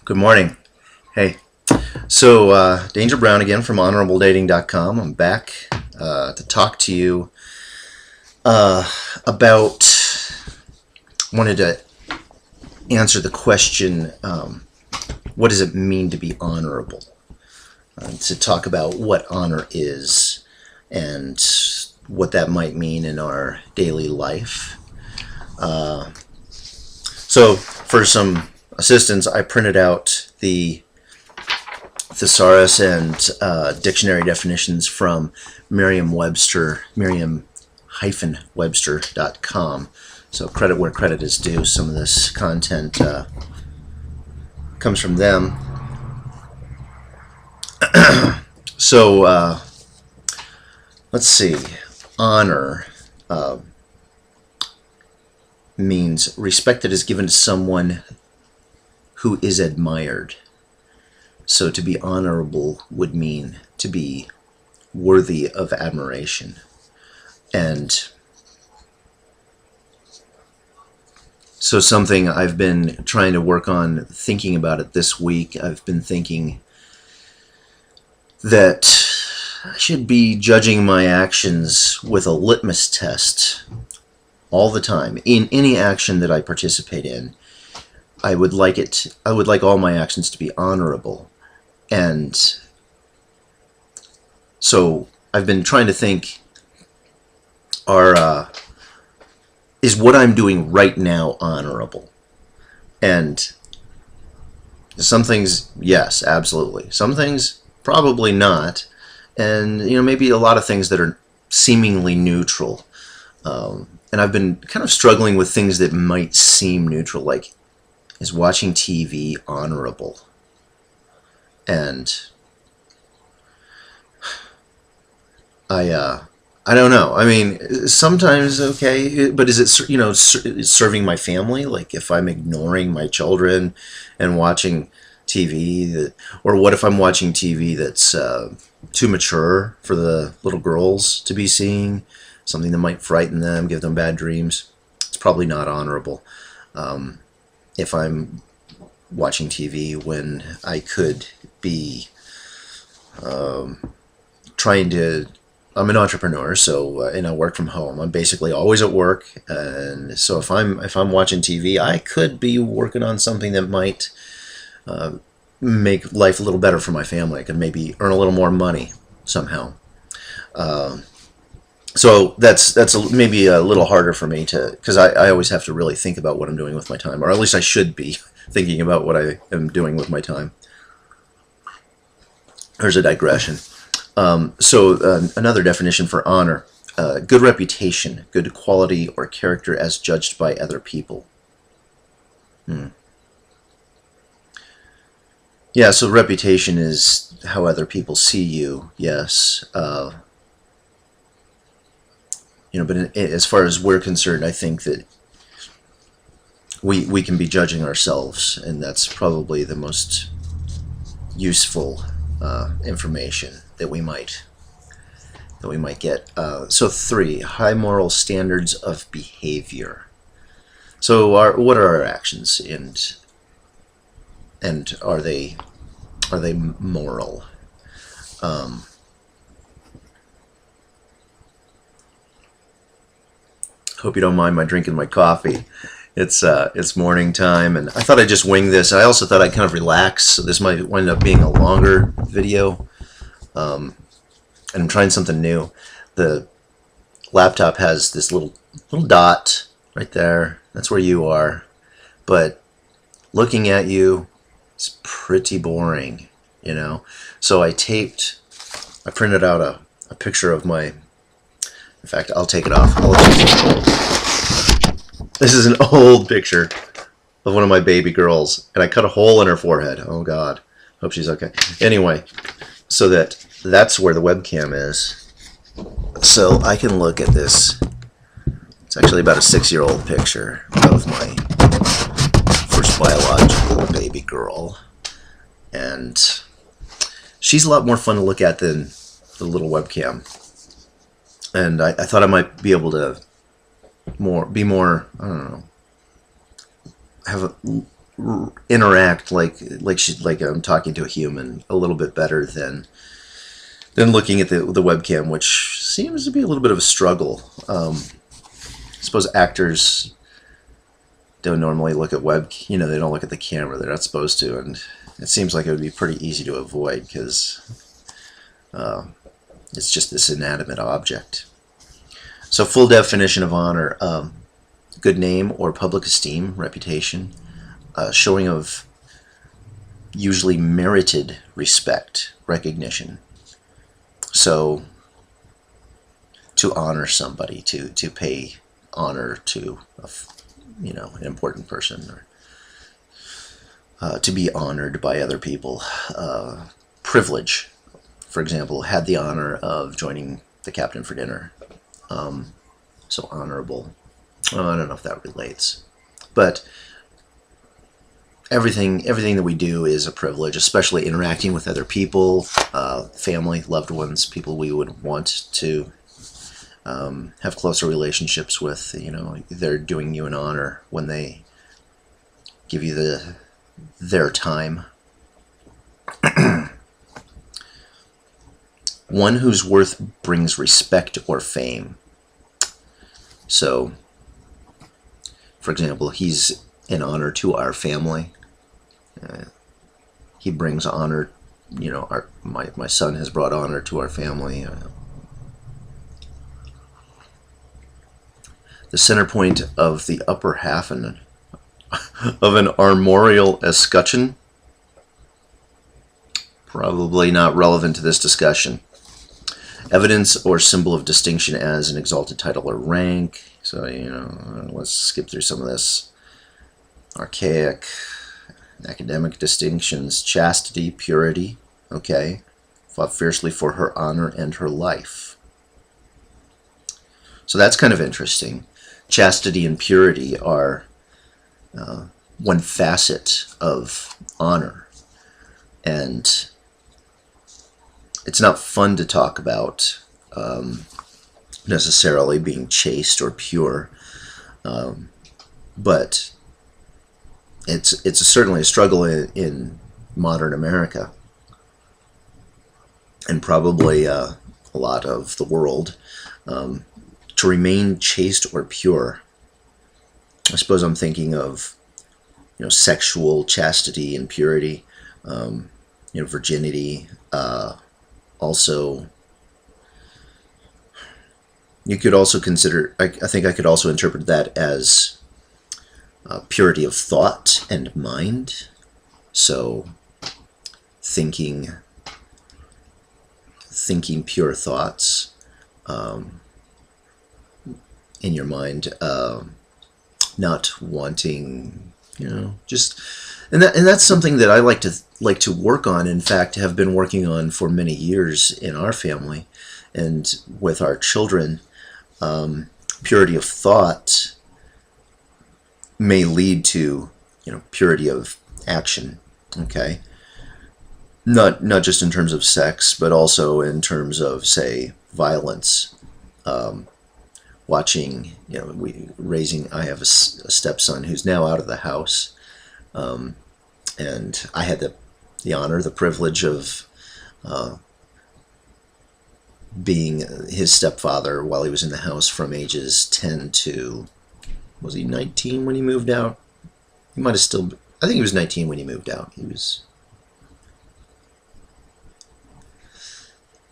Good morning. Hey, so Danger Brown again from HonorableDating.com. I'm back to talk to you about. Wanted to answer the question: what does it mean to be honorable? To talk about what honor is and what that might mean in our daily life. So, for some assistance, I printed out the thesaurus and dictionary definitions from Merriam-Webster, Merriam-Webster.com. So credit where credit is due. Some of this content comes from them. So let's see. Honor means respect that is given to someone who is admired. So to be honorable would mean to be worthy of admiration. And so something I've been trying to work on, thinking about it this week, I've been thinking that I should be judging my actions with a litmus test all the time. In any action that I participate in, I would like all my actions to be honorable. And so I've been trying to think, is what I'm doing right now honorable? And some things, yes, absolutely. Some things, probably not. And, maybe a lot of things that are seemingly neutral. And I've been kind of struggling with things that might seem neutral, like, is watching TV honorable? And I don't know. I mean, sometimes okay, but is it serving my family? Like if I'm ignoring my children and watching TV or what if I'm watching TV that's too mature for the little girls to be seeing, something that might frighten them, give them bad dreams? It's probably not honorable. If I'm watching TV when I could be trying to. I'm an entrepreneur, so and I work from home. I'm basically always at work, and so if I'm watching TV, I could be working on something that might make life a little better for my family. I could maybe earn a little more money somehow. So that's maybe a little harder for me because I always have to really think about what I'm doing with my time, or at least I should be thinking about what I am doing with my time. There's a digression. Another definition for honor: good reputation, good quality or character as judged by other people. Yeah, so reputation is how other people see you. Yes. But as far as we're concerned, I think that we can be judging ourselves, and that's probably the most useful information that we might get. So 3, high moral standards of behavior. So what are our actions, and are they moral? Hope you don't mind my drinking my coffee. It's morning time, and I thought I'd just wing this. I also thought I'd kind of relax, so this might wind up being a longer video. And I'm trying something new. The laptop has this little dot right there. That's where you are. But looking at you is pretty boring, So I printed out a picture of my. In fact, I'll take it off. This is an old picture of one of my baby girls, and I cut a hole in her forehead. Oh God, hope she's okay. Anyway, so that's where the webcam is. So I can look at this. It's actually about a 6-year-old picture of my first biological baby girl, and she's a lot more fun to look at than the little webcam. And I thought I might be able to be more, I don't know, have interact like I'm talking to a human a little bit better than looking at the webcam, which seems to be a little bit of a struggle. I suppose actors don't normally look at they don't look at the camera. They're not supposed to, and it seems like it would be pretty easy to avoid because it's just this inanimate object. So full definition of honor: good name or public esteem, reputation, showing of usually merited respect, recognition. So to honor somebody, to pay honor to an important person, or to be honored by other people. Privilege, for example, had the honor of joining the captain for dinner. So honorable. Well, I don't know if that relates, but everything that we do is a privilege, especially interacting with other people, family, loved ones, people we would want to have closer relationships with. They're doing you an honor when they give you their time. One whose worth brings respect or fame. So, for example, he's an honor to our family. He brings honor. My son has brought honor to our family. The center point of the upper half of an armorial escutcheon. Probably not relevant to this discussion. Evidence or symbol of distinction as an exalted title or rank. So, let's skip through some of this. Archaic, academic distinctions, chastity, purity. Okay. Fought fiercely for her honor and her life. So that's kind of interesting. Chastity and purity are one facet of honor. And it's not fun to talk about necessarily being chaste or pure, but it's certainly a struggle in modern America, and probably a lot of the world, to remain chaste or pure. I suppose I'm thinking of sexual chastity and purity, virginity. Also, you could also consider, I think I could also interpret that as purity of thought and mind. So thinking pure thoughts in your mind, not wanting, just, and that's something that I like to work on. In fact, have been working on for many years in our family and with our children. Purity of thought may lead to purity of action. Okay, not just in terms of sex, but also in terms of, say, violence. Watching, I have a stepson who's now out of the house, and I had the honor, the privilege of being his stepfather while he was in the house from ages 10 to, was he 19 when he moved out? He might have still, I think he was 19 when he moved out. He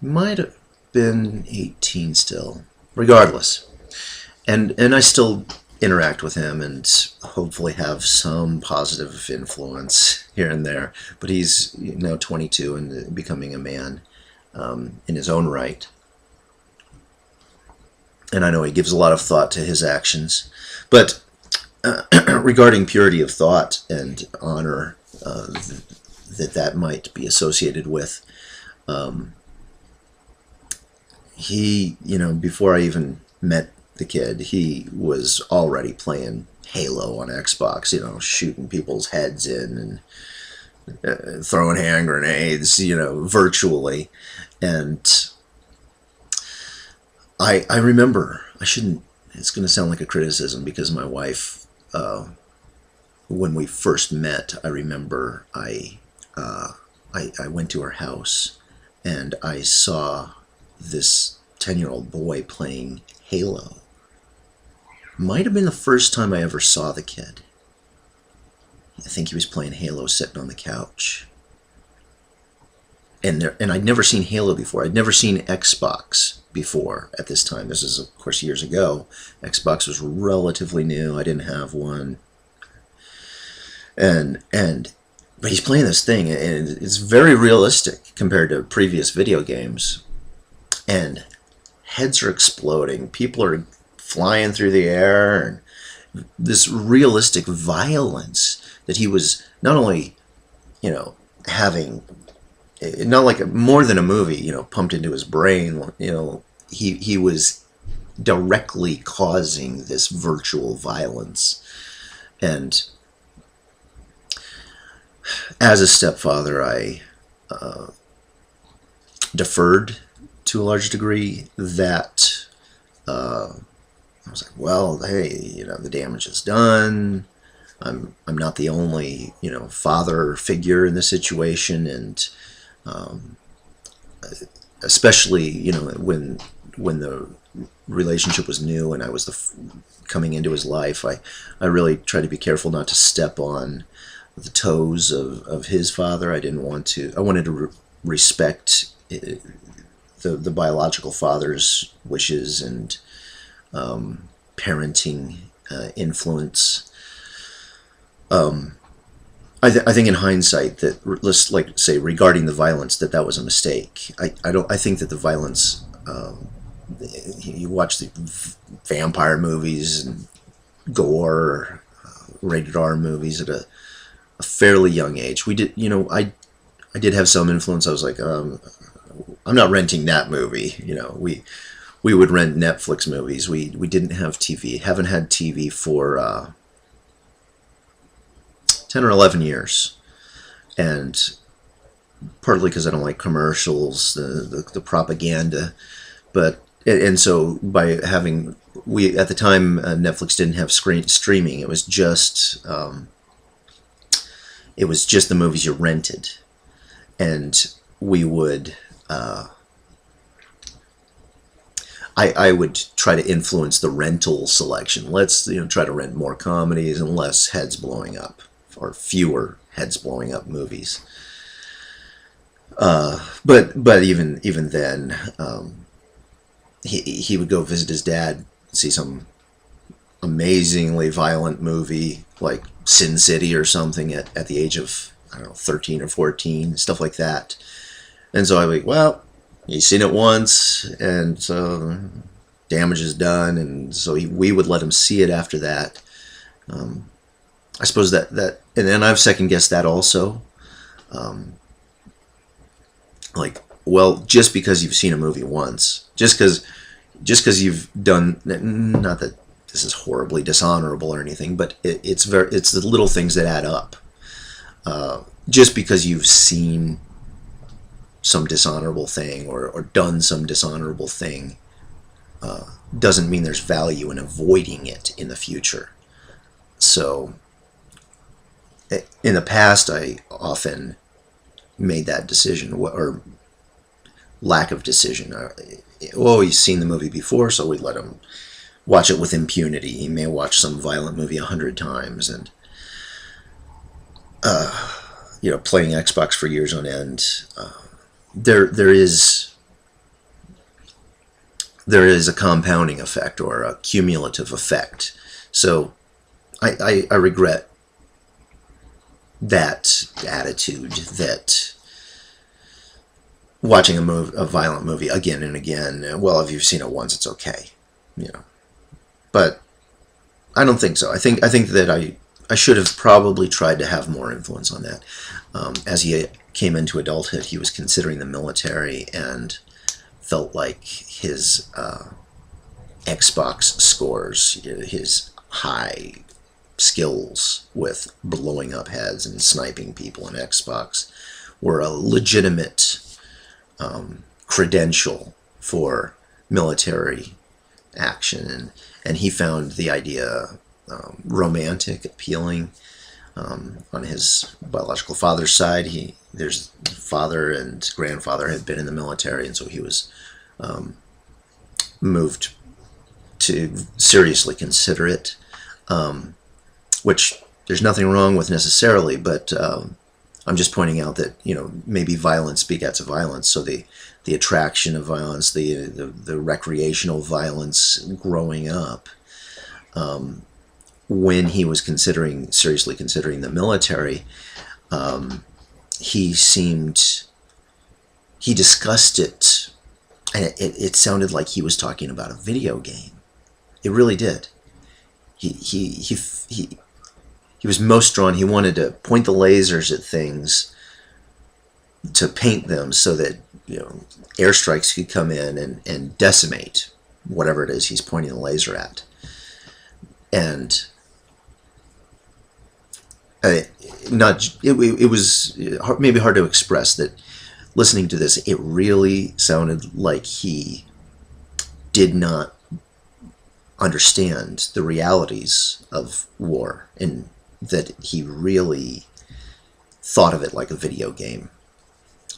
might have been 18 still. Regardless. And I still interact with him and hopefully have some positive influence here and there. But he's now 22 and becoming a man in his own right. And I know he gives a lot of thought to his actions. But regarding purity of thought and honor that might be associated with, he, before I even met the kid, he was already playing Halo on Xbox, shooting people's heads in and throwing hand grenades, virtually. And I remember, it's going to sound like a criticism because my wife when we first met, I remember I went to her house and I saw this 10-year-old boy playing Halo. Might have been the first time I ever saw the kid. I think he was playing Halo sitting on the couch. And I'd never seen Halo before. I'd never seen Xbox before at this time. This is, of course, years ago. Xbox was relatively new. I didn't have one. But he's playing this thing, and it's very realistic compared to previous video games. And heads are exploding. People are flying through the air, and this realistic violence that he was not only, having, not like more than a movie, pumped into his brain. He was directly causing this virtual violence. And as a stepfather, I deferred to a large degree. That I was like, well, hey, the damage is done. I'm not the only father figure in this situation, and especially when the relationship was new and I was coming into his life, I really tried to be careful not to step on the toes of his father. I didn't want to. I wanted to respect the biological father's wishes and parenting influence. I think in hindsight that, let's say regarding the violence, that was a mistake. I think that the violence. You watch the vampire movies and gore, rated R movies at a fairly young age. We did, I did have some influence. I was like, I'm not renting that movie. We would rent Netflix movies. We didn't have TV. Haven't had TV for 10 or 11 years, and partly because I don't like commercials, the propaganda, and so by having, at the time Netflix didn't have streaming. It was just the movies you rented, and we would. I would try to influence the rental selection. Let's try to rent more comedies and less heads blowing up, or fewer heads blowing up movies. But even then, he would go visit his dad, see some amazingly violent movie like Sin City or something at the age of, I don't know, 13 or 14, stuff like that. And so I would, well, he's seen it once, and so damage is done, and so we would let him see it after that. I suppose that and then I've second guessed that also. Well, just because you've seen a movie once, just because you've done, not that this is horribly dishonorable or anything, but it's the little things that add up. Just because you've seen some dishonorable thing or done some dishonorable thing doesn't mean there's value in avoiding it in the future. So in the past, I often made that decision, or lack of decision. He's seen the movie before, so we'd let him watch it with impunity. He may watch some violent movie 100 times, and playing Xbox for years on end. There is a compounding effect, or a cumulative effect. So I regret that attitude, that watching a violent movie again and again, well, if you've seen it once, it's okay, But I don't think so. I think that I should have probably tried to have more influence on that. As he came into adulthood, he was considering the military and felt like his Xbox scores, his high skills with blowing up heads and sniping people in Xbox, were a legitimate credential for military action, and he found the idea romantic, appealing. On his biological father's side, there's father and grandfather had been in the military, and so he was moved to seriously consider it, which there's nothing wrong with necessarily, but I'm just pointing out that, maybe violence begets violence. So the attraction of violence, the recreational violence growing up, when he was seriously considering the military, he discussed it, and it sounded like he was talking about a video game. It really did. He was most drawn. He wanted to point the lasers at things to paint them so that airstrikes could come in and decimate whatever it is he's pointing the laser at. And it was maybe hard to express that. Listening to this, it really sounded like he did not understand the realities of war, and that he really thought of it like a video game.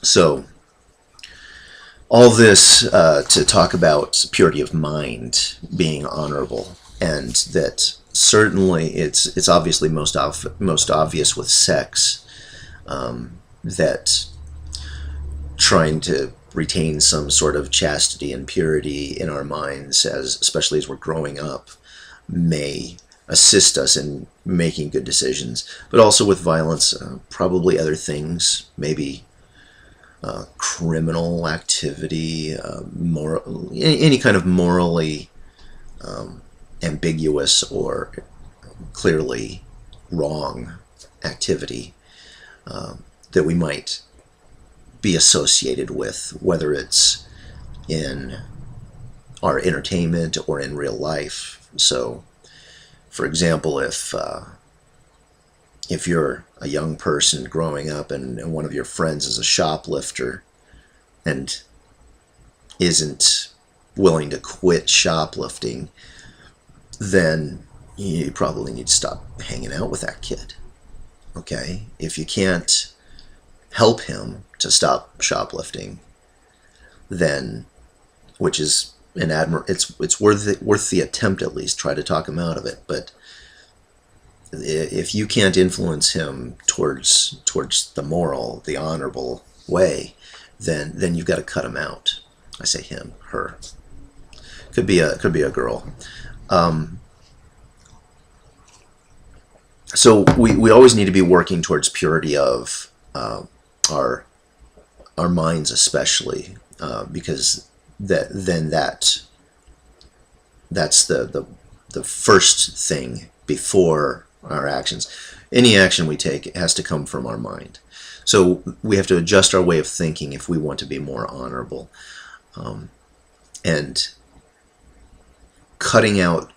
So all this to talk about purity of mind being honorable, and that certainly it's obviously most obvious with sex, that trying to retain some sort of chastity and purity in our minds, especially as we're growing up, may assist us in making good decisions. But also with violence, probably other things, maybe criminal activity, any kind of morally ambiguous or clearly wrong activity that we might be associated with, whether it's in our entertainment or in real life. So, for example, if you're a young person growing up and one of your friends is a shoplifter and isn't willing to quit shoplifting, then you probably need to stop hanging out with that kid. Okay? If you can't help him to stop shoplifting, then, which is it's worth the attempt, at least try to talk him out of it. But if you can't influence him towards the moral, the honorable way, then you've got to cut him out. I say him, her. Could be a girl. So we always need to be working towards purity of our minds, especially because that's the first thing before our actions. Any action we take has to come from our mind. So we have to adjust our way of thinking if we want to be more honorable. And cutting out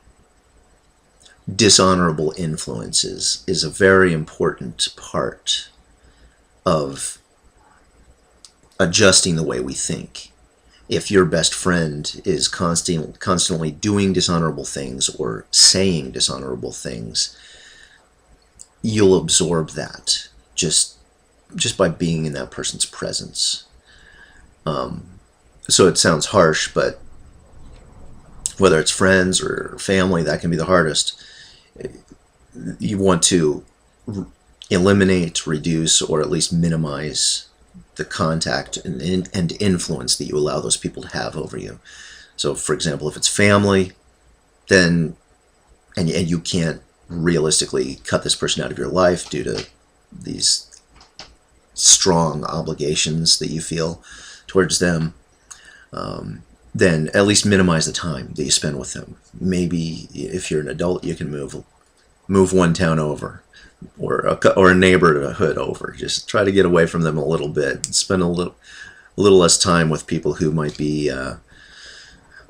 dishonorable influences is a very important part of adjusting the way we think. If your best friend is constantly doing dishonorable things or saying dishonorable things, you'll absorb that just by being in that person's presence. So it sounds harsh, but whether it's friends or family, that can be the hardest. You want to eliminate, reduce, or at least minimize the contact and influence that you allow those people to have over you. So, for example, if it's family, then and you can't realistically cut this person out of your life due to these strong obligations that you feel towards them, then at least minimize the time that you spend with them. Maybe if you're an adult, you can move one town over, or a neighborhood over. Just try to get away from them a little bit. Spend a little less time with people who might be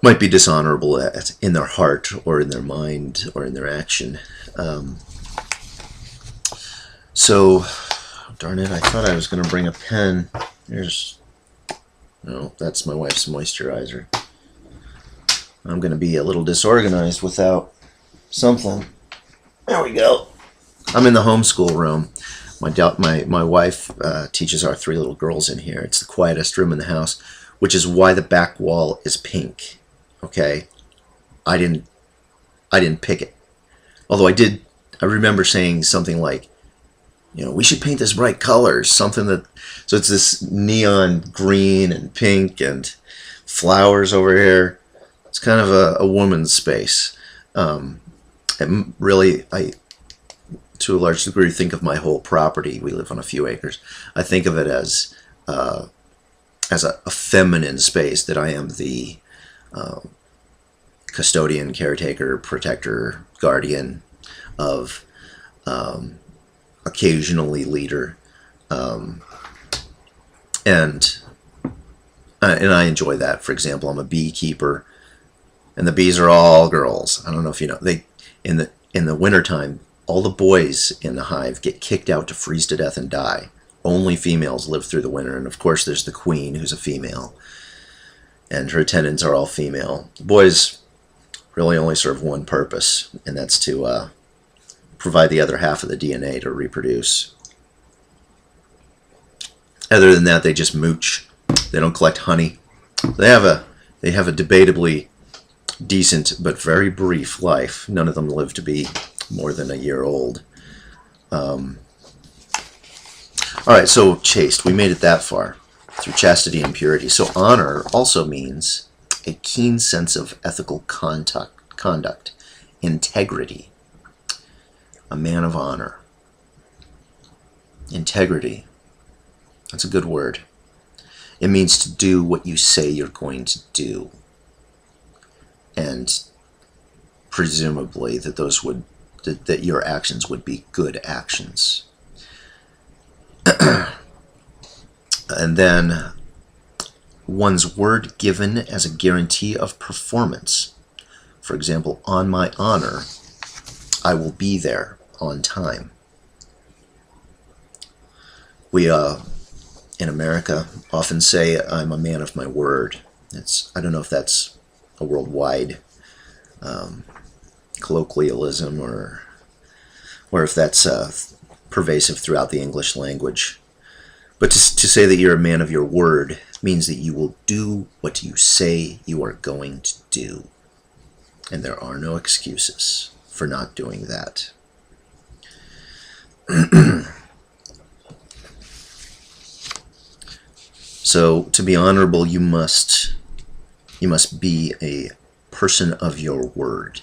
dishonorable in their heart or in their mind or in their action. So, darn it! I thought I was going to bring a pen. No, that's my wife's moisturizer. I'm going to be a little disorganized without something. There we go. I'm in the homeschool room. My wife teaches our 3 little girls in here. It's the quietest room in the house, which is why the back wall is pink. Okay, I didn't pick it. Although I remember saying something like, we should paint this bright colors, something that, so it's this neon green and pink and flowers over here. It's kind of a woman's space. And really, to a large degree, think of my whole property. We live on a few acres. I think of it as a feminine space, that I am the custodian, caretaker, protector, guardian of, occasionally leader, and I enjoy that. For example, I'm a beekeeper, and the bees are all girls. I don't know if you know, they in the wintertime, all the boys in the hive get kicked out to freeze to death and die. Only females live through the winter, and of course there's the queen, who's a female, and her attendants are all female. The boys really only serve one purpose, and that's to provide the other half of the DNA to reproduce. Other than that, they just mooch. They don't collect honey. They have a debatably decent but very brief life. None of them live to be more than a year old. All right, so chaste. We made it that far through chastity and purity. So honor also means a keen sense of ethical conduct, integrity. A man of honor. Integrity. That's a good word. It means to do what you say you're going to do. And presumably that your actions would be good actions. And then one's word given as a guarantee of performance. For example, on my honor, I will be there on time. We in America often say I'm a man of my word. I don't know if that's a worldwide colloquialism or if that's pervasive throughout the English language. But to say that you're a man of your word means that you will do what you say you are going to do. And there are no excuses for not doing that. So to be honorable, you must be a person of your word.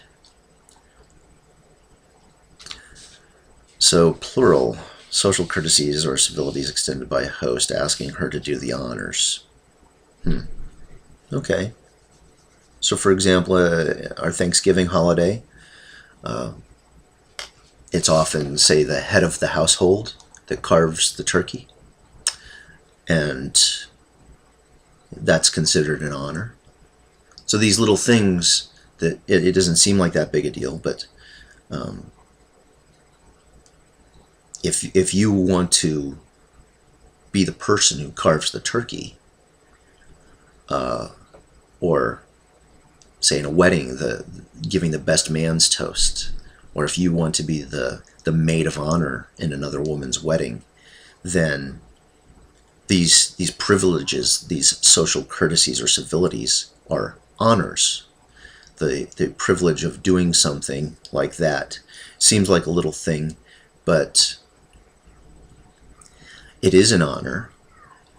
So plural, social courtesies or civilities extended by a host asking her to do the honors. Okay. So for example, our Thanksgiving holiday, it's often, say, the head of the household that carves the turkey. And that's considered an honor. So these little things that it doesn't seem like that big a deal, but if you want to be the person who carves the turkey, or say in a wedding, giving the best man's toast, or if you want to be the maid of honor in another woman's wedding, then these privileges, these social courtesies or civilities are honors. The privilege of doing something like that seems like a little thing, but it is an honor.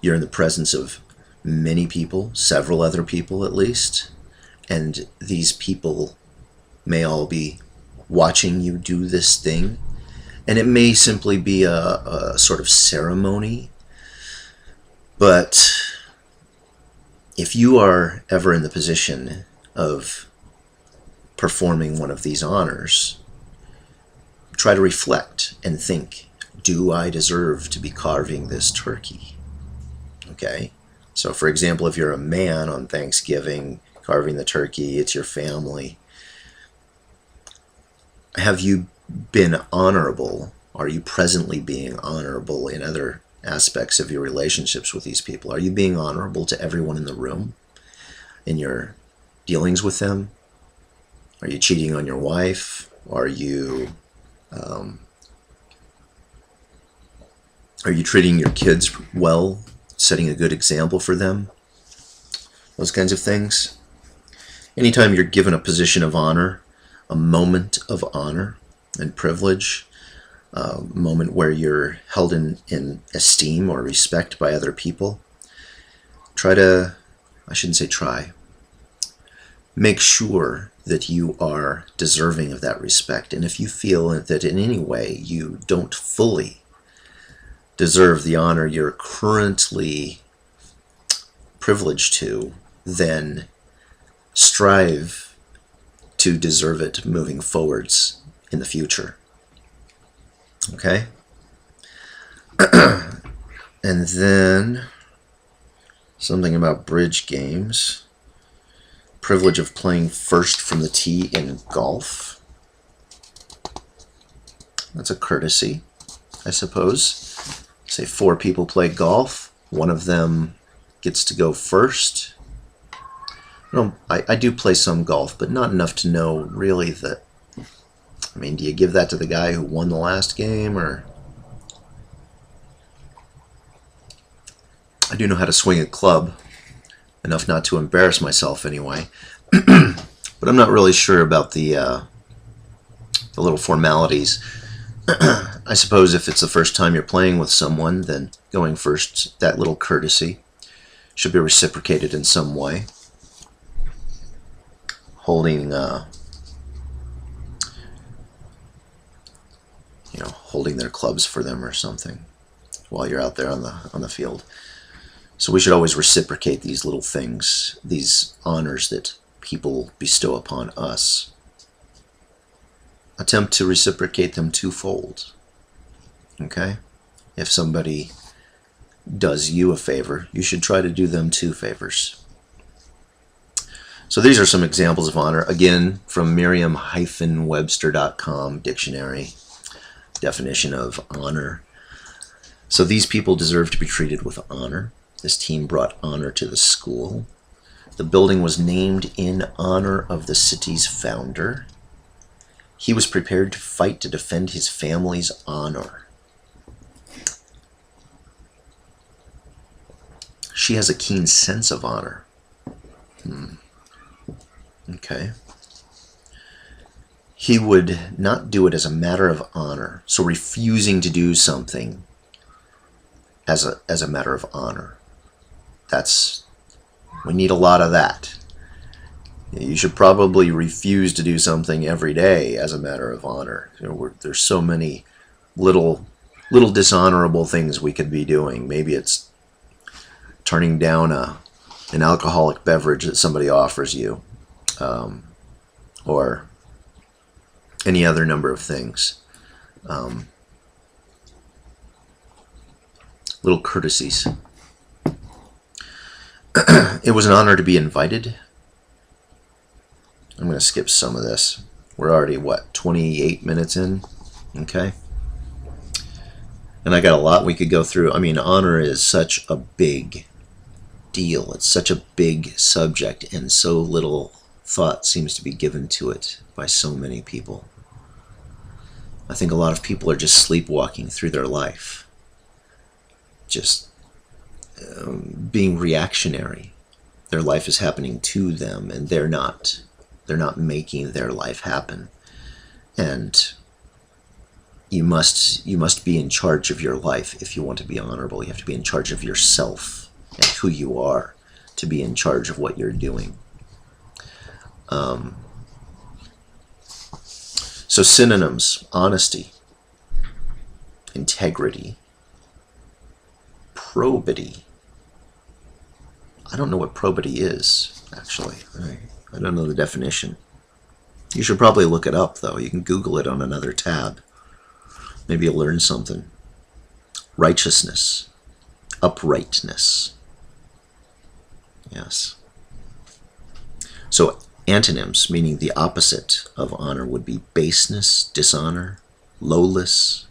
You're in the presence of many people, several other people at least, and these people may all be watching you do this thing, and it may simply be a sort of ceremony. But if you are ever in the position of performing one of these honors, try to reflect and think, do I deserve to be carving this turkey? Okay? So for example, if you're a man on Thanksgiving carving the turkey, it's your family. Have you been honorable? Are you presently being honorable in other aspects of your relationships with these people? Are you being honorable to everyone in the room in your dealings with them? Are you cheating on your wife? Are you Are you treating your kids well, setting a good example for them? Those kinds of things. Anytime you're given a position of honor, a moment of honor and privilege, a moment where you're held in esteem or respect by other people, make sure that you are deserving of that respect. And if you feel that in any way you don't fully deserve the honor you're currently privileged to, then strive to deserve it moving forwards in the future. Okay? And then something about bridge games. Privilege of playing first from the tee in golf. That's a courtesy, I suppose. Say 4 people play golf. One of them gets to go first. I do play some golf, but not enough to know really that. I mean, do you give that to the guy who won the last game, or? I do know how to swing a club, enough not to embarrass myself anyway. But I'm not really sure about the little formalities. I suppose if it's the first time you're playing with someone, then going first, that little courtesy should be reciprocated in some way. Holding holding their clubs for them or something while you're out there on the field. So we should always reciprocate these little things, these honors that people bestow upon us. Attempt to reciprocate them twofold. Okay? If somebody does you a favor, you should try to do them 2 favors. So these are some examples of honor. Again, from Merriam-Webster.com dictionary definition of honor. So these people deserve to be treated with honor. This team brought honor to the school. The building was named in honor of the city's founder. He was prepared to fight to defend his family's honor. She has a keen sense of honor. Okay. He would not do it as a matter of honor. So refusing to do something as a matter of honor. We need a lot of that. You should probably refuse to do something every day as a matter of honor. There's so many little dishonorable things we could be doing. Maybe it's turning down an alcoholic beverage that somebody offers you, or any other number of things. Little courtesies. It was an honor to be invited. I'm going to skip some of this. We're already, 28 minutes in? Okay. And I got a lot we could go through. I mean, honor is such a big deal. It's such a big subject, and so little thought seems to be given to it by so many people. I think a lot of people are just sleepwalking through their life. Just being reactionary. Their life is happening to them, and they're not making their life happen. And you must be in charge of your life if you want to be honorable. You have to be in charge of yourself and who you are to be in charge of what you're doing. So synonyms: honesty, integrity, probity. I don't know what probity is, actually. I don't know the definition. You should probably look it up, though. You can Google it on another tab. Maybe you'll learn something. Righteousness, uprightness. Yes. So antonyms, meaning the opposite of honor, would be baseness, dishonor, lowness,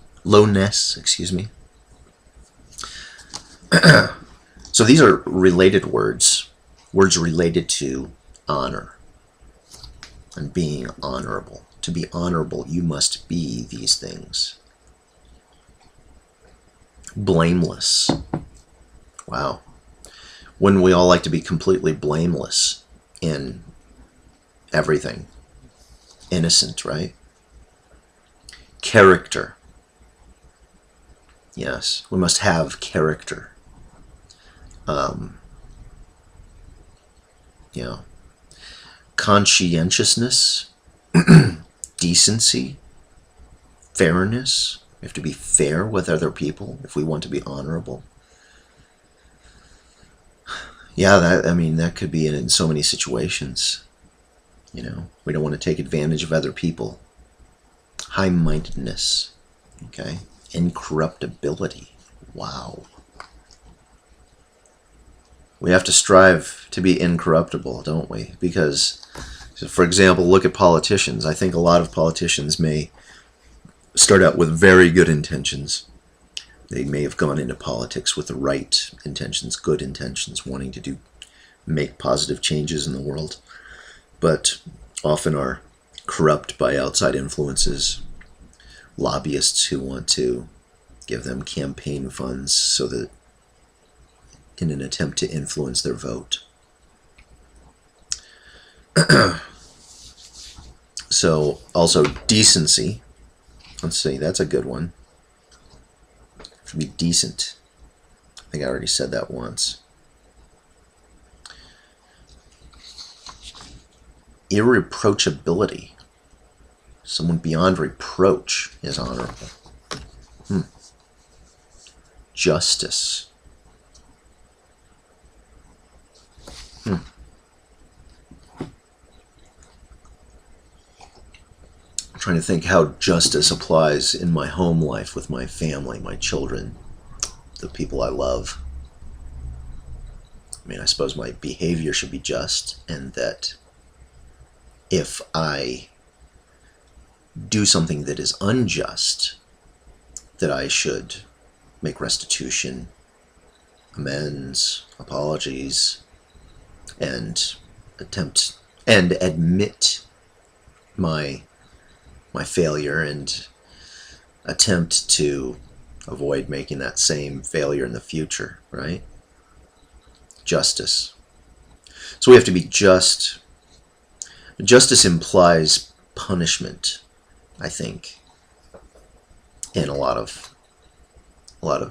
excuse me. So these are related words related to honor and being honorable. To be honorable, you must be these things. Blameless. Wow. Wouldn't we all like to be completely blameless in everything? Innocent, right? Character. Yes, we must have character. Yeah. Conscientiousness, decency, fairness. We have to be fair with other people if we want to be honorable. Yeah, that could be in so many situations. We don't want to take advantage of other people. High-mindedness, okay? Incorruptibility. Wow. We have to strive to be incorruptible, don't we? Because, for example, look at politicians. I think a lot of politicians may start out with very good intentions. They may have gone into politics with the right intentions, good intentions, wanting to make positive changes in the world, but often are corrupt by outside influences, lobbyists who want to give them campaign funds so that in an attempt to influence their vote. So also decency. Let's see, that's a good one. To be decent. I think I already said that once. Irreproachability. Someone beyond reproach is honorable. Justice. I'm trying to think how justice applies in my home life with my family, my children, the people I love. I suppose my behavior should be just, and that if I do something that is unjust, that I should make restitution, amends, apologies, and attempt and admit my failure and attempt to avoid making that same failure in the future, right? Justice. So we have to be just. Justice implies punishment, I think, in a lot of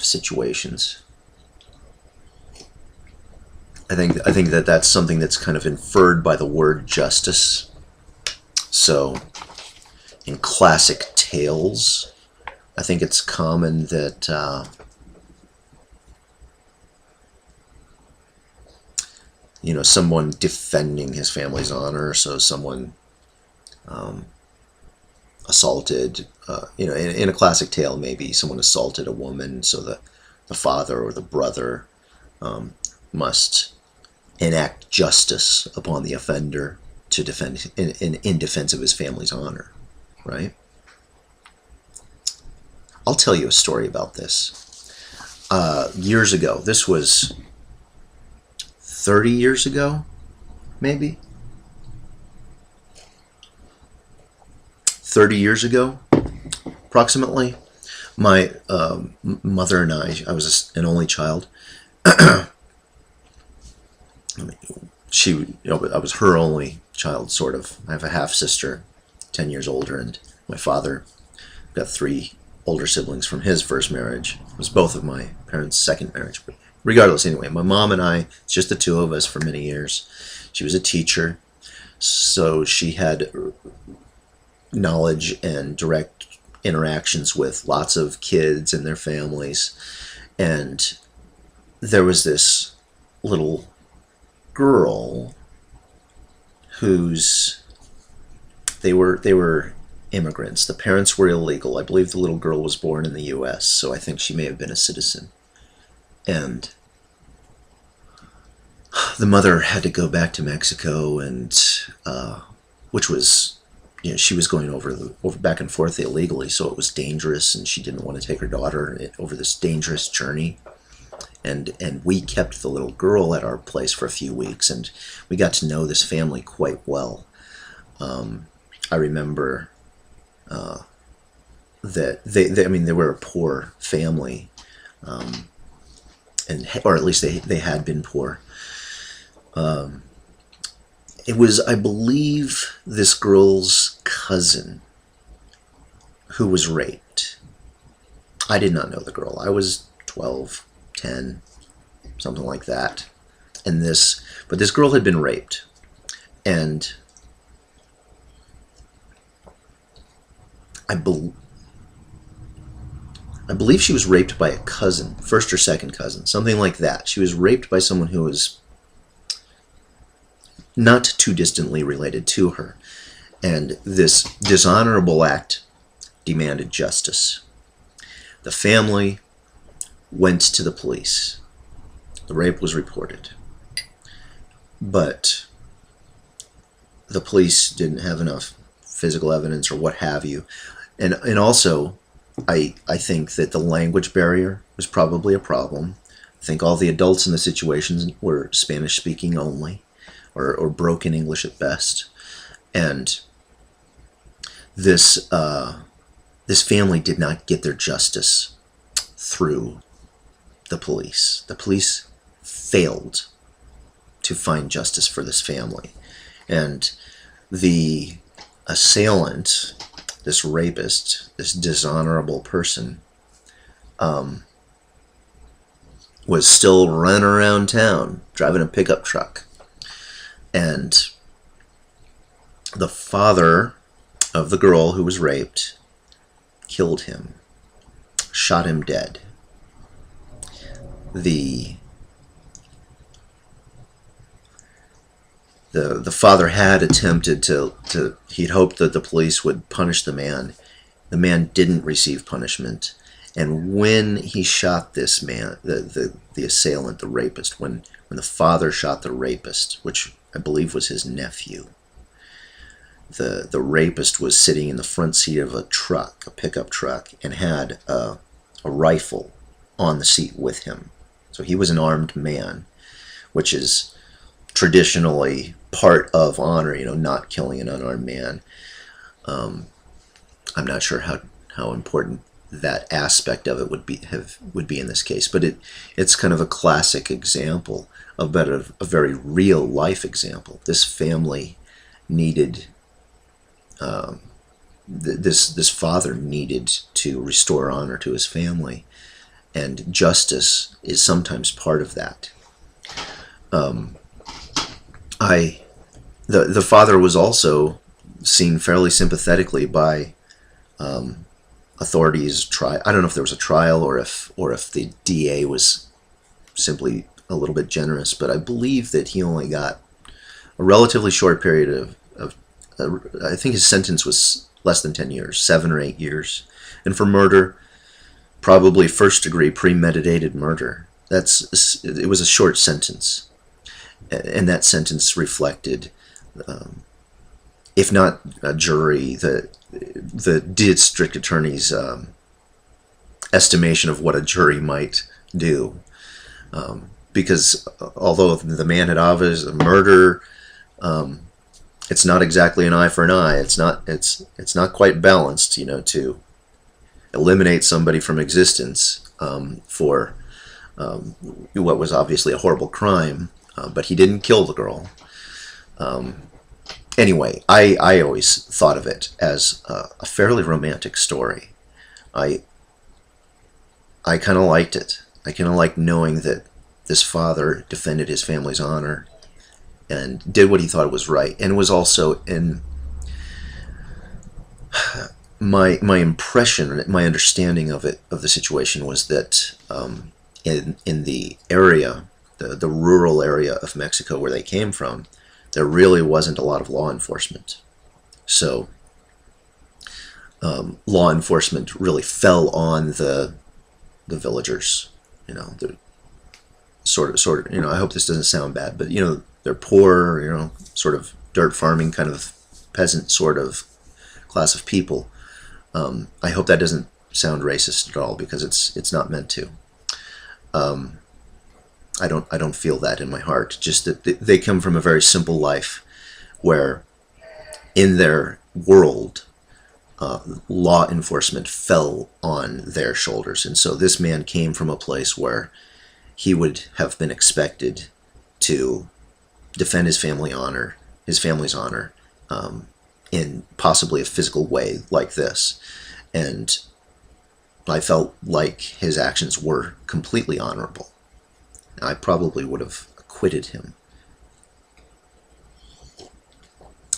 situations. I think that that's something that's kind of inferred by the word justice. So in classic tales, I think it's common that someone defending his family's honor, so someone assaulted, in a classic tale, maybe someone assaulted a woman, so the father or the brother must enact justice upon the offender to defend in defense of his family's honor, right? I'll tell you a story about this. Years ago, this was 30 years ago, maybe? 30 years ago, approximately. My mother and I was an only child. I was her only child, sort of. I have a half-sister, 10 years older, and my father got 3 older siblings from his first marriage. It was both of my parents' second marriage. But regardless, anyway, my mom and I, it's just the two of us for many years. She was a teacher, so she had knowledge and direct interactions with lots of kids and their families. And there was this little girl they were immigrants. The parents were illegal. I believe the little girl was born in the U.S., so I think she may have been a citizen. And the mother had to go back to Mexico, and which was, she was going over back and forth illegally, so it was dangerous, and she didn't want to take her daughter over this dangerous journey. And we kept the little girl at our place for a few weeks, and we got to know this family quite well. I remember that they were a poor family. or at least they had been poor. It was, I believe, this girl's cousin who was raped. I did not know the girl. I was 12, 10, something like that. But this girl had been raped. And I believe she was raped by a cousin, first or second cousin, something like that. She was raped by someone who was not too distantly related to her. And this dishonorable act demanded justice. The family went to the police. The rape was reported. But the police didn't have enough physical evidence or what have you. And also, I think that the language barrier was probably a problem. I think all the adults in the situations were Spanish-speaking only, or broken English at best. And this family did not get their justice through the police. The police failed to find justice for this family. And the assailant, this rapist, this dishonorable person, was still running around town driving a pickup truck. And the father of the girl who was raped killed him, shot him dead. The father had attempted to he'd hoped that the police would punish the man. The man didn't receive punishment. And when he shot this man, the assailant, the rapist, when the father shot the rapist, which I believe was his nephew, the rapist was sitting in the front seat of a truck, a pickup truck, and had a rifle on the seat with him. So he was an armed man, which is traditionally part of honor, not killing an unarmed man. I'm not sure how important that aspect of it would be in this case, but it's kind of a classic example of a very real life example. This family needed this father needed to restore honor to his family, and justice is sometimes part of that. The father was also seen fairly sympathetically by authorities. I don't know if there was a trial or if the DA was simply a little bit generous, but I believe that he only got a relatively short period of I think his sentence was less than 10 years, 7 or 8 years. And for murder, probably first-degree premeditated murder. It was a short sentence. And that sentence reflected, if not a jury, the district attorney's estimation of what a jury might do. Because although the man had obviously murder, it's not exactly an eye for an eye. It's not quite balanced, to eliminate somebody from existence for what was obviously a horrible crime. But he didn't kill the girl. Anyway, I always thought of it as a fairly romantic story. I kind of liked it. I kind of liked knowing that this father defended his family's honor and did what he thought was right. And it was also in my impression, my understanding of the situation was that in the area, the rural area of Mexico where they came from, there really wasn't a lot of law enforcement. So law enforcement really fell on the villagers. The sort of. I hope this doesn't sound bad, but they're poor. Sort of dirt farming kind of peasant sort of class of people. I hope that doesn't sound racist at all, because it's not meant to. I don't feel that in my heart. Just that they come from a very simple life, where in their world law enforcement fell on their shoulders. And so this man came from a place where he would have been expected to defend his family's honor, in possibly a physical way like this. And I felt like his actions were completely honorable. I probably would have acquitted him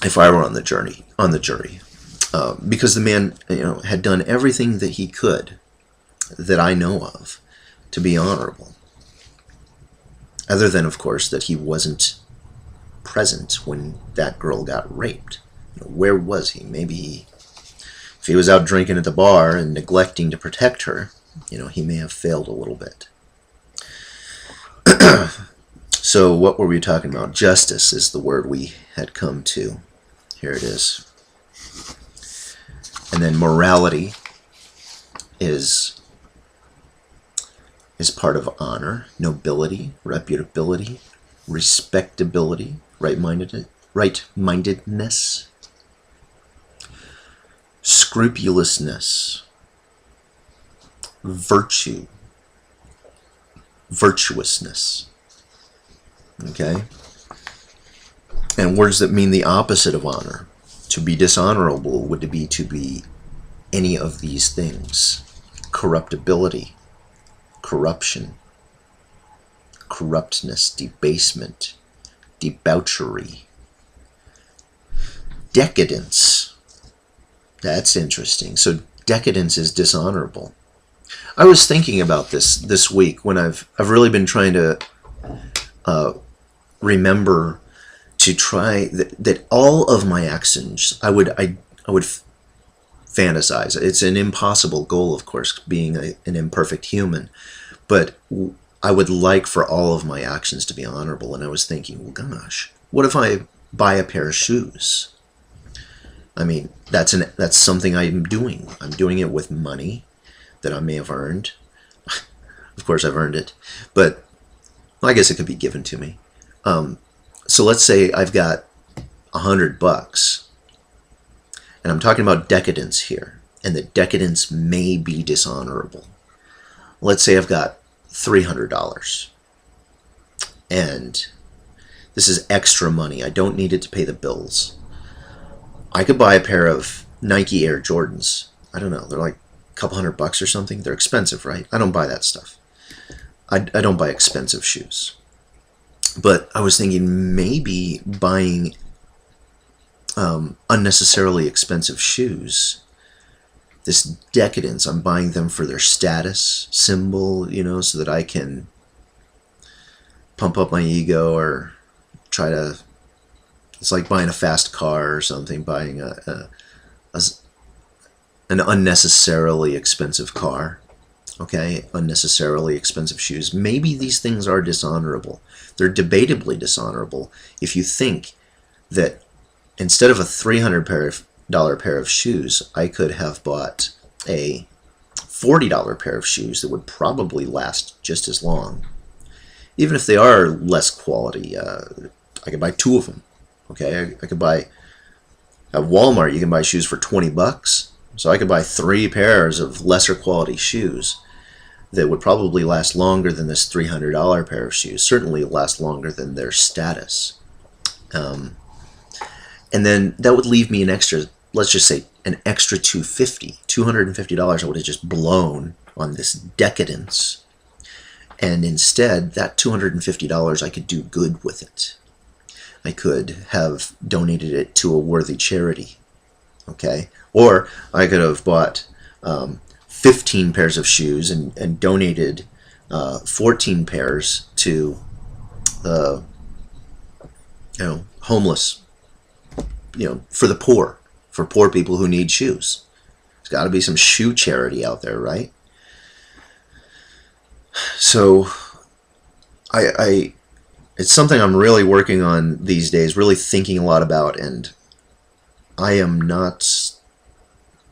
if I were on the jury, because the man, had done everything that he could, that I know of, to be honorable. Other than, of course, that he wasn't present when that girl got raped. Where was he? Maybe if he was out drinking at the bar and neglecting to protect her, he may have failed a little bit. So what were we talking about? Justice is the word we had come to. Here it is. And then morality is part of honor, nobility, reputability, respectability, right-mindedness, scrupulousness, virtue, virtuousness. Okay? And words that mean the opposite of honor. To be dishonorable would be to be any of these things. Corruptibility, corruption, corruptness, debasement, debauchery, decadence. That's interesting. So decadence is dishonorable. I was thinking about this week when I've really been trying to remember to try that all of my actions I would fantasize. It's an impossible goal, of course, being an imperfect human, but I would like for all of my actions to be honorable. And I was thinking, well, gosh, what if I buy a pair of shoes? I mean, that's something I'm doing. I'm doing it with money that I may have earned. Of course, I've earned it, but I guess it could be given to me. So let's say I've got $100, and I'm talking about decadence here, and the decadence may be dishonorable. Let's say I've got $300, and this is extra money. I don't need it to pay the bills. I could buy a pair of Nike Air Jordans. I don't know, they're like a couple $100 or something. They're expensive, right? I don't buy that stuff. I don't buy expensive shoes. But I was thinking maybe buying unnecessarily expensive shoes, this decadence, I'm buying them for their status symbol, so that I can pump up my ego or try to, it's like buying a fast car or something, buying an unnecessarily expensive car. Okay, unnecessarily expensive shoes. Maybe these things are dishonorable. They're debatably dishonorable if you think that instead of a $300 pair of shoes, I could have bought a $40 pair of shoes that would probably last just as long. Even if they are less quality, I could buy 2 of them. Okay, I could buy, at Walmart you can buy shoes for $20. So I could buy 3 pairs of lesser quality shoes that would probably last longer than this $300 pair of shoes, certainly last longer than their status. And then that would leave me an extra, let's just say an extra $250 I would have just blown on this decadence. And instead, that $250, I could do good with it. I could have donated it to a worthy charity. Okay? Or I could have bought 15 pairs of shoes and donated 14 pairs to homeless, for the poor, for poor people who need shoes. There's got to be some shoe charity out there, right? So it's something I'm really working on these days, really thinking a lot about, and I'm not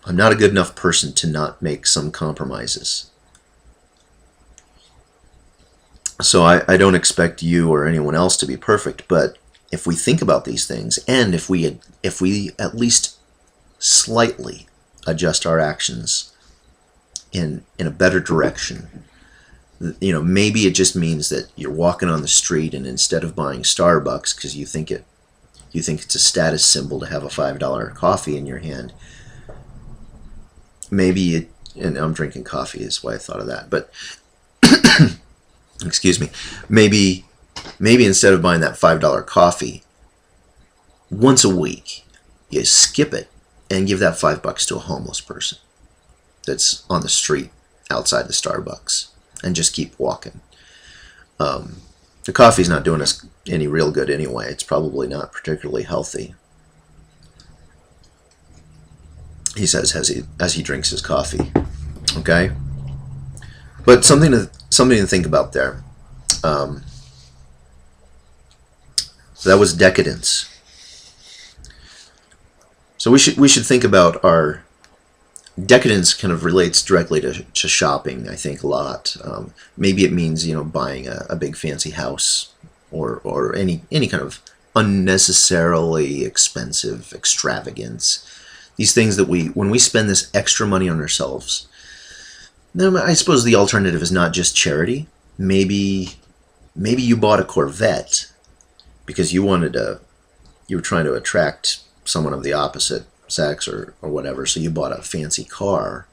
a good enough person to not make some compromises. So I don't expect you or anyone else to be perfect, but if we think about these things, and if we at least slightly adjust our actions in a better direction. You know, maybe it just means that you're walking on the street, and instead of buying Starbucks because you think it's a status symbol to have a $5 coffee in your hand, maybe it, and I'm drinking coffee is why I thought of that, but excuse me, maybe instead of buying that $5 coffee, once a week you skip it and give that $5 to a homeless person that's on the street outside the Starbucks, and just keep walking. The coffee's not doing us any real good anyway. It's probably not particularly healthy, he says as he drinks his coffee. Okay, but something to think about there. So that was decadence. So we should think about our decadence. Kind of relates directly to shopping, I think, a lot. Maybe it means, you know, buying a big fancy house, or any kind of unnecessarily expensive extravagance. These things that when we spend this extra money on ourselves, then I suppose the alternative is not just charity. Maybe you bought a Corvette because you were trying to attract someone of the opposite sex or whatever, so you bought a fancy car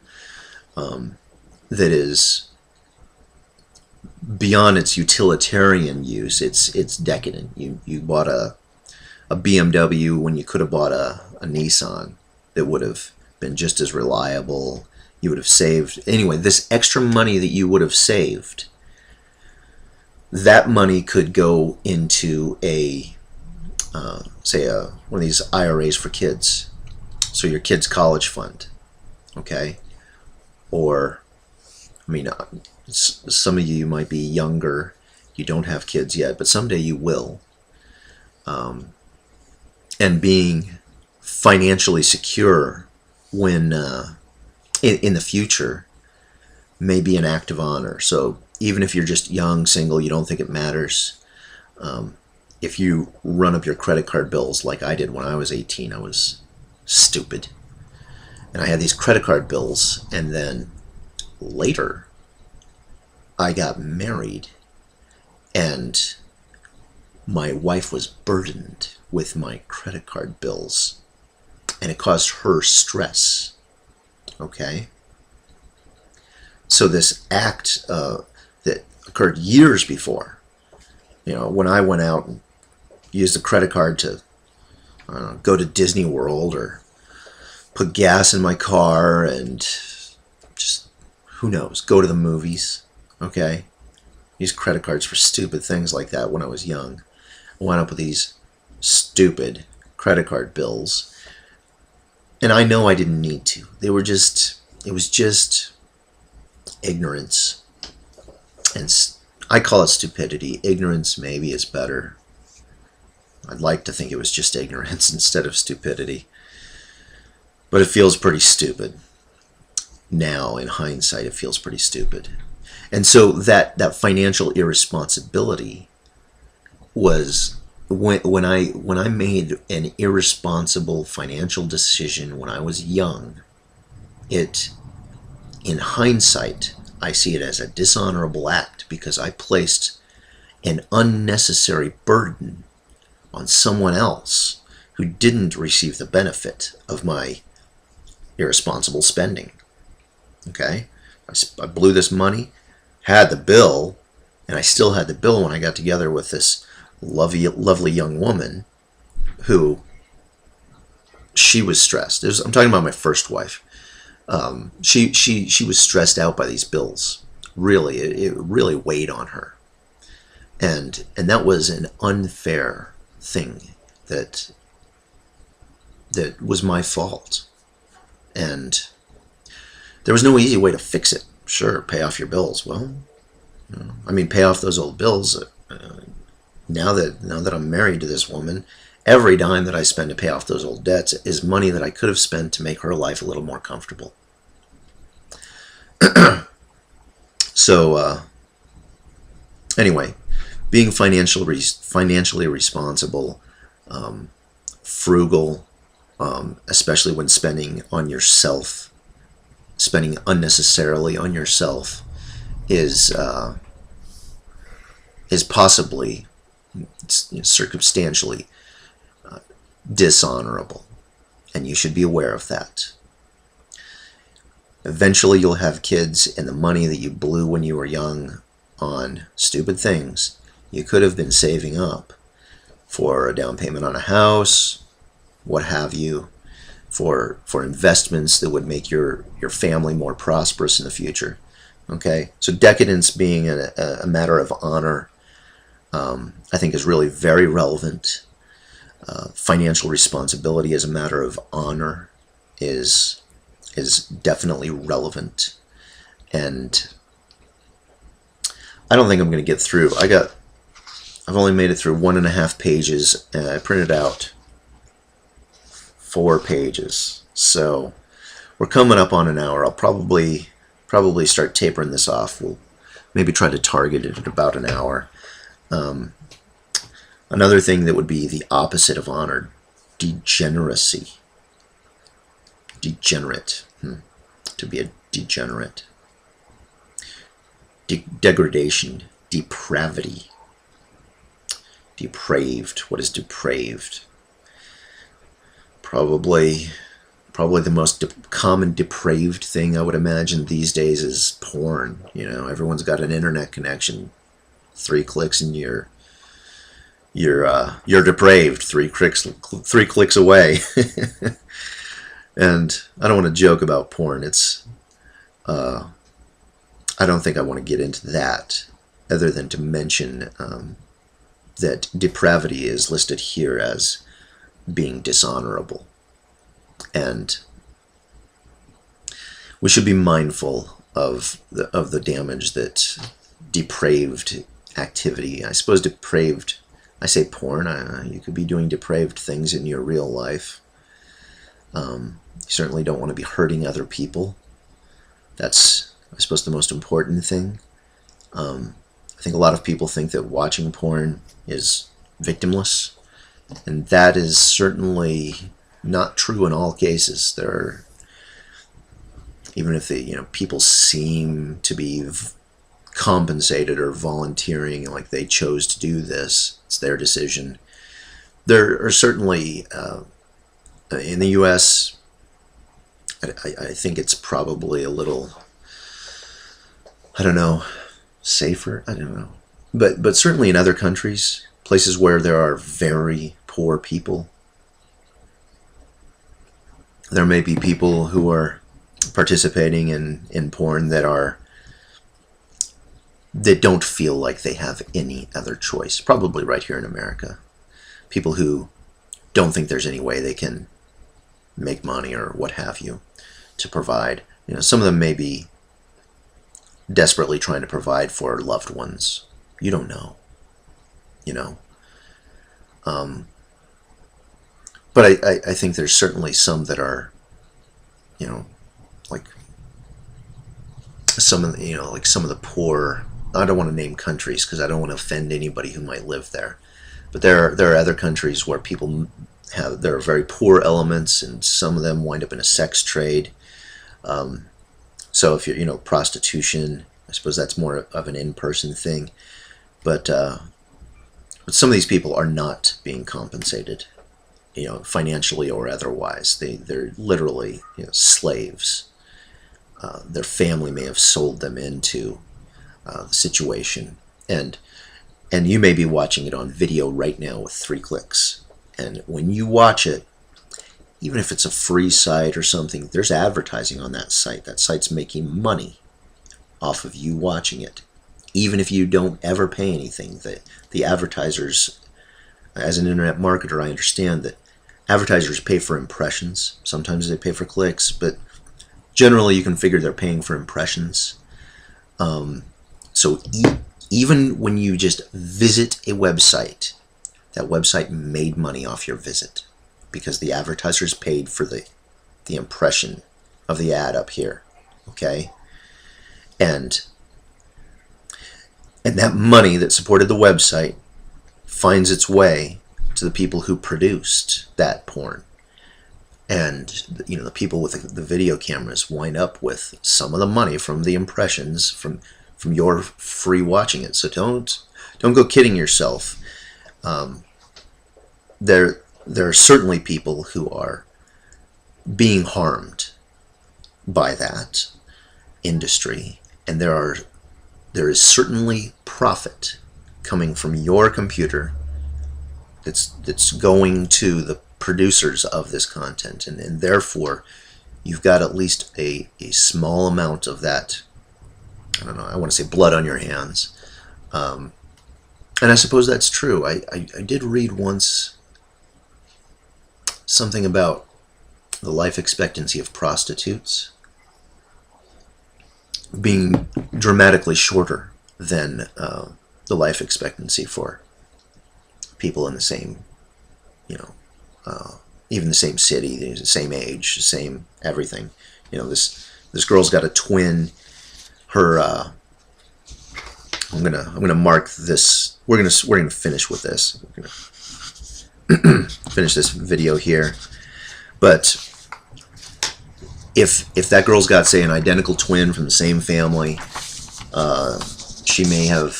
that is beyond its utilitarian use. It's decadent. You bought a BMW when you could have bought a Nissan that would have been just as reliable. You would have saved, anyway, this extra money that you would have saved, that money could go into say one of these IRAs for kids. So your kid's college fund, okay? Or, I mean, some of you might be younger, you don't have kids yet, but someday you will. And being financially secure when in the future may be an act of honor. So even if you're just young, single, you don't think it matters. If you run up your credit card bills like I did when I was 18, I was stupid. And I had these credit card bills, and then later I got married, and my wife was burdened with my credit card bills, and it caused her stress. Okay? So this act that occurred years before, you know, when I went out and used a credit card to, I don't know, go to Disney World or put gas in my car and just, who knows, go to the movies, okay? Use credit cards for stupid things like that when I was young. I wound up with these stupid credit card bills. And I know I didn't need to. It was just ignorance. And I call it stupidity. Ignorance maybe is better. I'd like to think it was just ignorance instead of stupidity. But it feels pretty stupid. Now, in hindsight, it feels pretty stupid. And so that financial irresponsibility was when I made an irresponsible financial decision when I was young. In hindsight, I see it as a dishonorable act because I placed an unnecessary burden on someone else who didn't receive the benefit of my irresponsible spending. Okay? I blew this money, had the bill, and I still had the bill when I got together with this lovely young woman who, she was stressed. I'm talking about my first wife. She was stressed out by these bills. Really, it really weighed on her. And that was an unfair thing that was my fault. And there was no easy way to fix it. Sure, pay off your bills. Well, I mean, pay off those old bills. Now that I'm married to this woman, every dime that I spend to pay off those old debts is money that I could have spent to make her life a little more comfortable. So, anyway, being financially responsible, frugal, especially when spending on yourself, spending unnecessarily on yourself is possibly, circumstantially dishonorable, and you should be aware of that. Eventually you'll have kids, and the money that you blew when you were young on stupid things you could have been saving up for a down payment on a house, what have you, for investments that would make your family more prosperous in the future. Okay, so decadence being a matter of honor, I think is really very relevant. Financial responsibility as a matter of honor is definitely relevant, and I don't think I'm going to get through. I've only made it through 1.5 pages, and I printed out 4 pages, so we're coming up on an hour. I'll probably start tapering this off. We'll maybe try to target it at about an hour. Another thing that would be the opposite of honor: degeneracy. Degenerate. To be a degenerate. Degradation. Depravity. Depraved. What is depraved? Probably the most common depraved thing I would imagine these days is porn. You know, everyone's got an internet connection. 3 clicks and you're depraved. 3 clicks away. And I don't want to joke about porn. It's I don't think I want to get into that, other than to mention that depravity is listed here as being dishonorable, and we should be mindful of the damage that depraved activity. I suppose depraved. I say porn. You could be doing depraved things in your real life. You certainly don't want to be hurting other people. That's, I suppose, the most important thing. I think a lot of people think that watching porn is victimless, and that is certainly not true in all cases. There are, even if people seem to be compensated or volunteering, like they chose to do this, it's their decision. There are certainly in the U.S., I think it's probably a little, I don't know, safer? I don't know. But certainly in other countries, places where there are very poor people, there may be people who are participating in porn that don't feel like they have any other choice. Probably right here in America. People who don't think there's any way they can make money or what have you to provide. Some of them may be desperately trying to provide for loved ones. You don't know. But I think there's certainly some that are, like some of the poor. I don't want to name countries because I don't want to offend anybody who might live there. But there are other countries where there are very poor elements, and some of them wind up in a sex trade. So if you're, prostitution, I suppose that's more of an in-person thing. But some of these people are not being compensated, financially or otherwise. They're literally slaves. Their family may have sold them into the situation, and you may be watching it on video right now with 3 clicks. And when you watch it, even if it's a free site or something, there's advertising on that site. That site's making money off of you watching it. Even if you don't ever pay anything, the advertisers, as an internet marketer, I understand that advertisers pay for impressions. Sometimes they pay for clicks, but generally you can figure they're paying for impressions. So even when you just visit a website, that website made money off your visit because the advertisers paid for the impression of the ad up here. Okay? And that money that supported the website finds its way to the people who produced that porn. And you know, the people with the video cameras wind up with some of the money from the impressions from your free watching it. So don't go kidding yourself. There are certainly people who are being harmed by that industry, and there is certainly profit coming from your computer that's going to the producers of this content, and therefore you've got at least a small amount of that, I don't know, I want to say blood on your hands. And I suppose that's true. I did read once something about the life expectancy of prostitutes being dramatically shorter than the life expectancy for people in the same, you know, even the same city, the same age, the same everything. You know, this girl's got a twin. Her, I'm gonna mark this. We're gonna finish with this. We're gonna finish this video here. But if that girl's got, say, an identical twin from the same family, she may have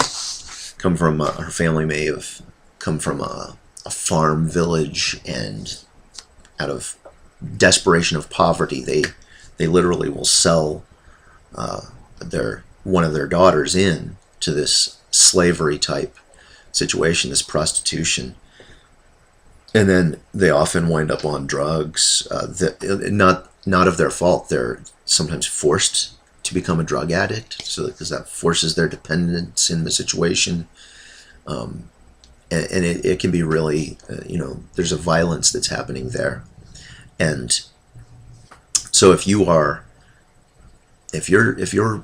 come from her family may have come from a farm village, and out of desperation of poverty, they literally will sell one of their daughters in to this slavery type situation, this prostitution, and then they often wind up on drugs. Not of their fault. They're sometimes forced to become a drug addict, so because that forces their dependence in the situation. And it can be really, you know, there's a violence that's happening there. And so if you're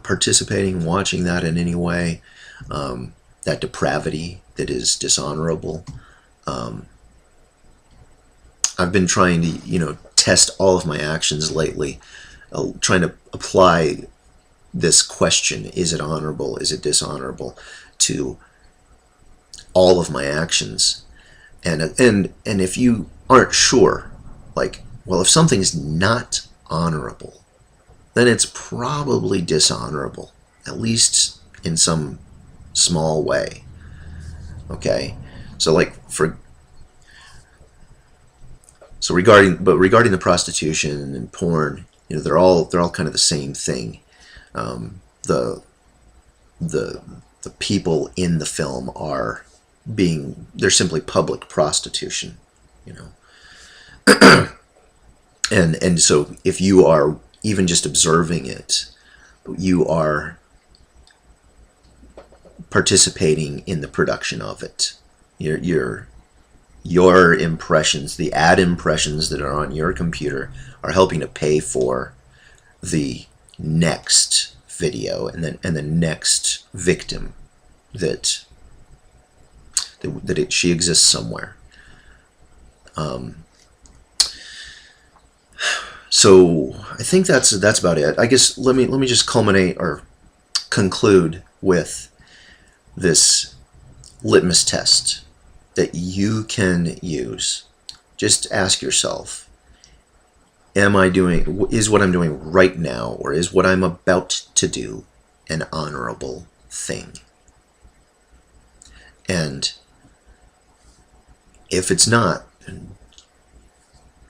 participating, watching that in any way, that depravity that is dishonorable, I've been trying to, you know, test all of my actions lately, trying to apply this question, is it honorable, is it dishonorable, to all of my actions. And if you aren't sure, like, well, if something's not honorable, then it's probably dishonorable, at least in some small way. Okay, so like regarding the prostitution and porn, you know, they're all kind of the same thing. The people in the film they're simply public prostitution, you know. and so if you are even just observing it, you are participating in the production of it. Your impressions, the ad impressions that are on your computer, are helping to pay for the next video and the next victim that she exists somewhere. So I think that's about it. I guess let me just culminate or conclude with this litmus test that you can use. Just ask yourself, is what I'm doing right now, or is what I'm about to do, an honorable thing? And if it's not, then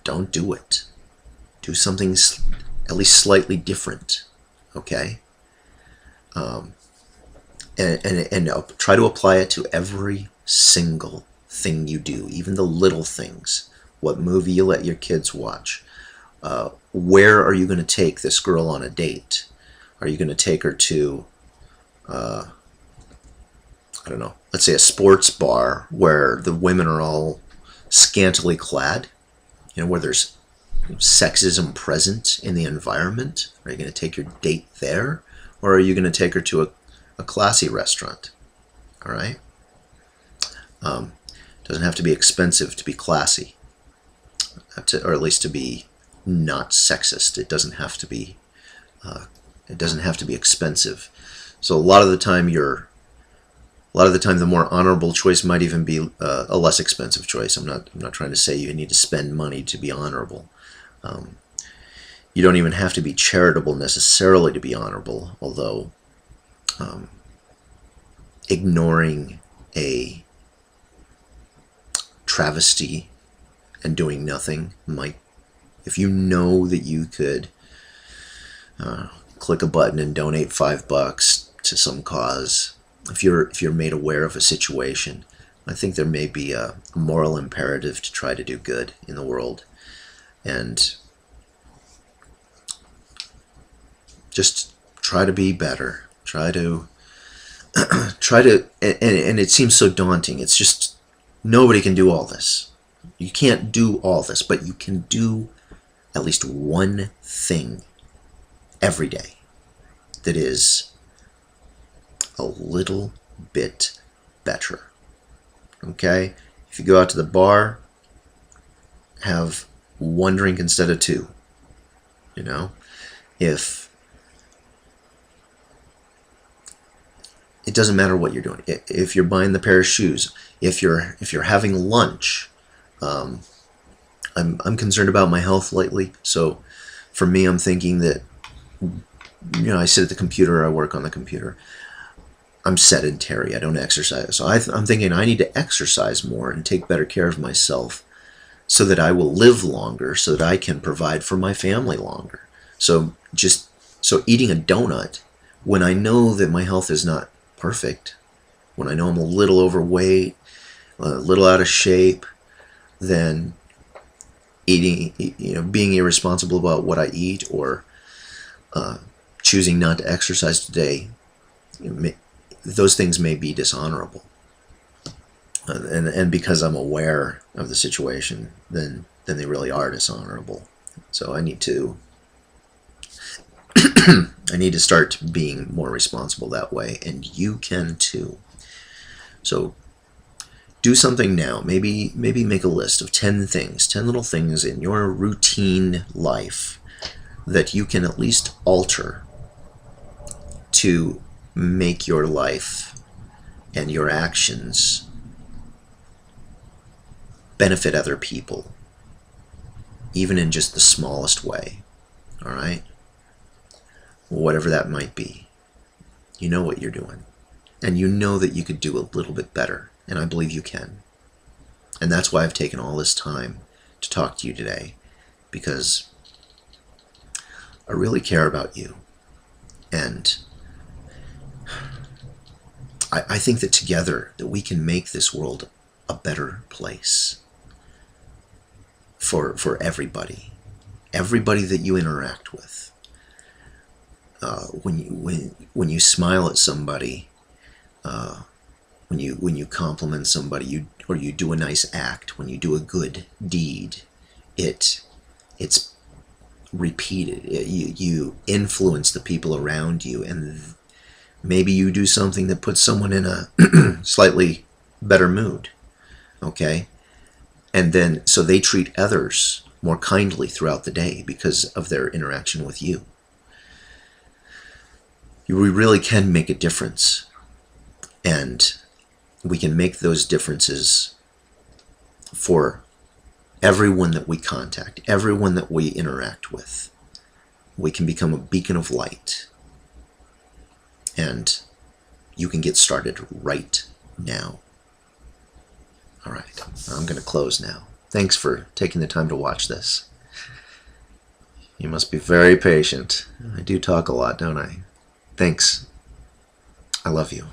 don't do it. Do something at least slightly different, okay? And try to apply it to every single thing you do, even the little things. What movie you let your kids watch. Where are you going to take this girl on a date? Are you going to take her to, I don't know, let's say a sports bar where the women are all scantily clad, you know, where there's sexism present in the environment? Are you going to take your date there? Or are you going to take her to a classy restaurant? All right? Doesn't have to be expensive to be classy, or at least to be not sexist. It doesn't have to be. It doesn't have to be expensive. So a lot of the time, the more honorable choice might even be a less expensive choice. I'm not trying to say you need to spend money to be honorable. You don't even have to be charitable necessarily to be honorable, although ignoring a travesty and doing nothing might, if you know that you could click a button and donate $5 to some cause, if you're made aware of a situation, I think there may be a moral imperative to try to do good in the world, and just try to be better. Try to and it seems so daunting. It's just, nobody can do all this. You can't do all this, but you can do at least one thing every day that is a little bit better. Okay? If you go out to the bar, have one drink instead of two. You know? If it doesn't matter what you're doing. If you're buying the pair of shoes, if you're having lunch, I'm concerned about my health lately. So for me, I'm thinking that, I sit at the computer, I work on the computer. I'm sedentary, I don't exercise. So I'm thinking I need to exercise more and take better care of myself so that I will live longer, so that I can provide for my family longer. So eating a donut when I know that my health is not perfect, when I know I'm a little overweight, a little out of shape, then eating, being irresponsible about what I eat, or choosing not to exercise today, those things may be dishonorable. And because I'm aware of the situation, then they really are dishonorable. So I need to start being more responsible that way, and you can too. So do something now. Maybe make a list of 10 things, 10 little things in your routine life that you can at least alter to make your life and your actions benefit other people, even in just the smallest way. All right? Whatever that might be. You know what you're doing. And you know that you could do a little bit better. And I believe you can. And that's why I've taken all this time to talk to you today. Because I really care about you. And I think that together that we can make this world a better place for everybody. Everybody that you interact with. When you smile at somebody, when you compliment somebody, or you do a nice act, when you do a good deed, it's repeated. You influence the people around you, and maybe you do something that puts someone in a slightly better mood. Okay? And then so they treat others more kindly throughout the day because of their interaction with you. We really can make a difference, and we can make those differences for everyone that we contact, everyone that we interact with. We can become a beacon of light, and you can get started right now. All right, I'm going to close now. Thanks for taking the time to watch this. You must be very patient. I do talk a lot, don't I? Thanks. I love you.